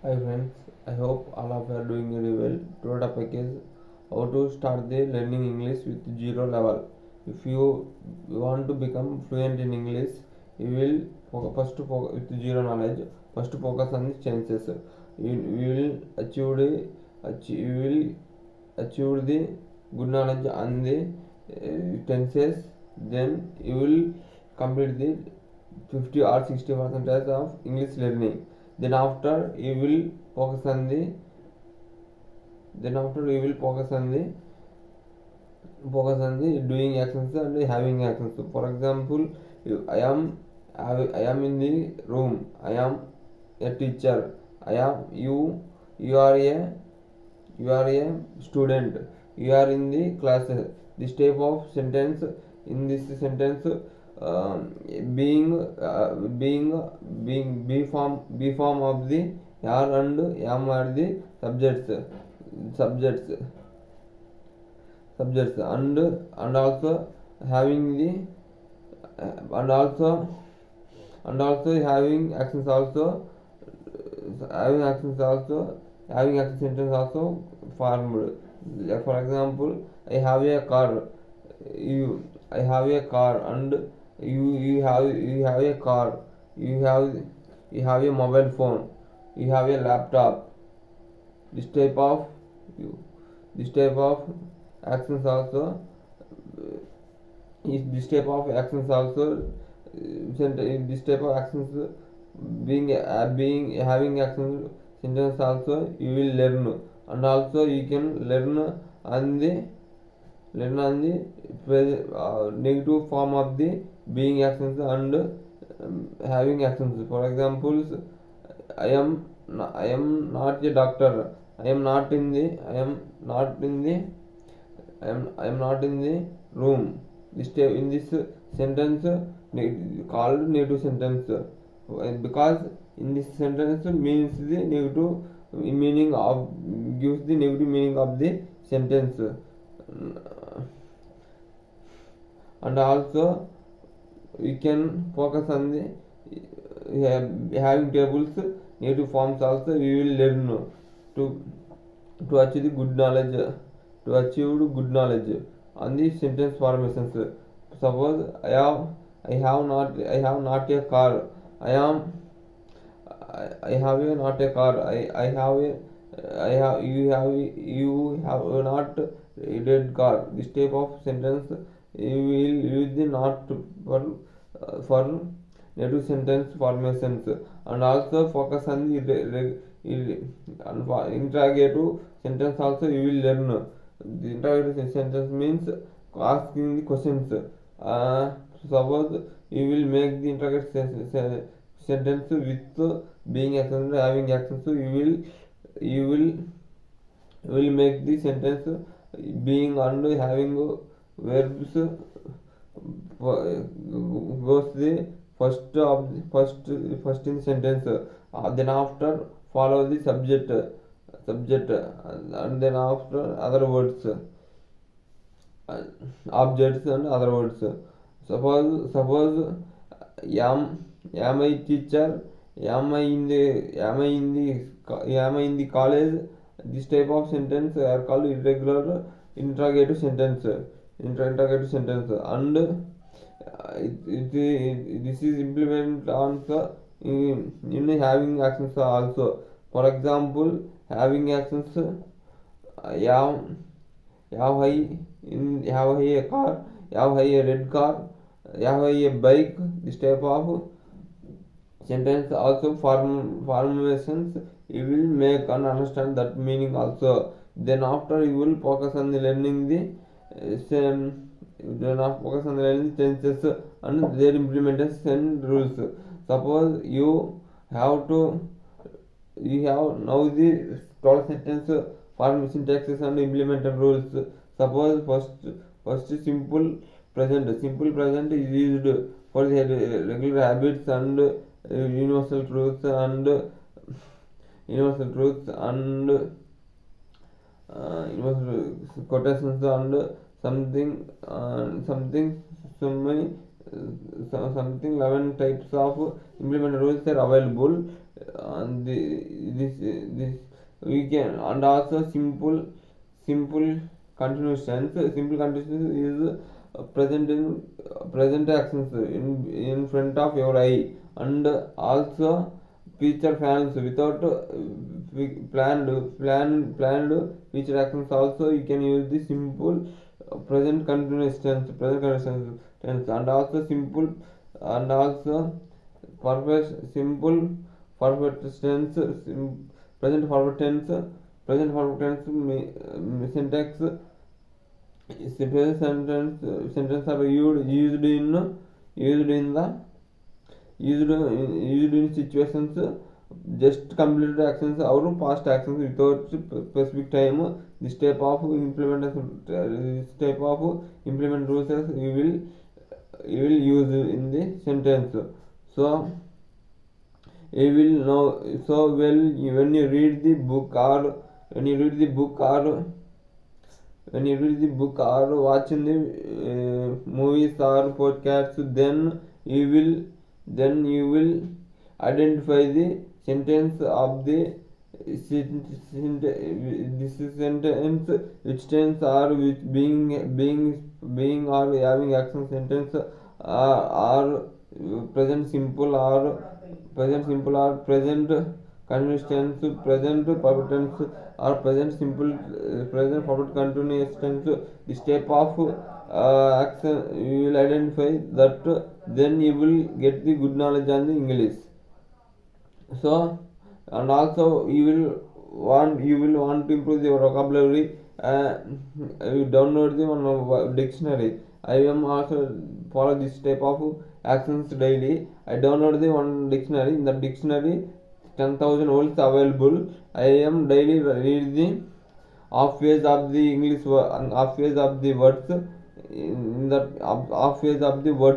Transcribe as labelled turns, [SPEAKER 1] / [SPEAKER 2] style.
[SPEAKER 1] Hi friends, I hope all of you are doing very well. Today topic is how to start the learning English with zero level. If you want to become fluent in English, you will with zero knowledge. First focus on the chances. You will you will achieve the good knowledge on the tenses. Then you will complete the 50 or 60% of English learning. Then after you will focus on the then after you will focus on the doing actions and having actions. So for example, I am in the room. I am a teacher. I am you. You are a student. You are in the class. This type of sentence, in this sentence, being B form of the are and am are the subjects and also having the and also having actions also having action sentence also formed. Like for example, I have a car. I have a car and you have a car. You have you have a mobile phone. You have a laptop. This type of you this type of actions also this type of actions also this type of actions being having actions sentence also you will learn, and also you can on the learn on the negative form of the being actions and having actions. For example, I am I am not a doctor. I am not in the I am not in the room. This in this sentence called negative sentence, because in this sentence means the negative meaning of gives the negative meaning of the sentence. And also we can focus on the having tables negative forms also we will learn to achieve good knowledge on the sentence formations. Suppose I have not a car. I am I have a not a car. I have a I have you have not a dead car. This type of sentence you will use the not for native sentence formations, and also focus on the interrogative sentence also you will learn. The interrogative sentence means asking the questions. Suppose you will make the interrogative sentence with being actions having actions, so you will make the sentence being and having verbs goes the first in sentence, then after follow the subject and then after other words, objects and other words. Suppose am I teacher, am I in the college. This type of sentence are called irregular interrogative sentence. Interrogative sentence, and this is implemented on the in having actions also. For example, having actions am have I a car, have I a red car, have I a bike. This type of sentence also formations you will make and understand that meaning also. Then after you will focus on the learning the same then focus on the learning tenses and their implementation rules. Suppose you have now the total sentence form syntaxes and implemented rules. Suppose first simple present is used for the regular habits and universal truths and universal quotations and something so many something 11 types of implemented rules are available. And can, and also simple continuous tense. Simple continuous tense is present actions in front of your eye, and also future plans without planned future actions. Also you can use the simple present continuous tense, and also simple, and also perfect simple perfect tense, present perfect tense. Present perfect tense syntax. Present sentence are used in situations just completed actions or past actions without specific time. This type of implement rules you will use in the sentence. So you will know. So when you read the book, or watching the movies or podcasts, then you will identify the sentence of the this sentence, which tense or which being or having action sentence are present continuous tense, present perfect tense, or present perfect continuous tense. This type of action you will identify that, then you will get the good knowledge on the English. So, and also you will want to improve your vocabulary. You download the one dictionary. I am also follow this type of actions daily. I download the one dictionary. In the dictionary 10,000 words available. I am daily read the half page of the English half page of the words. In that half page of the words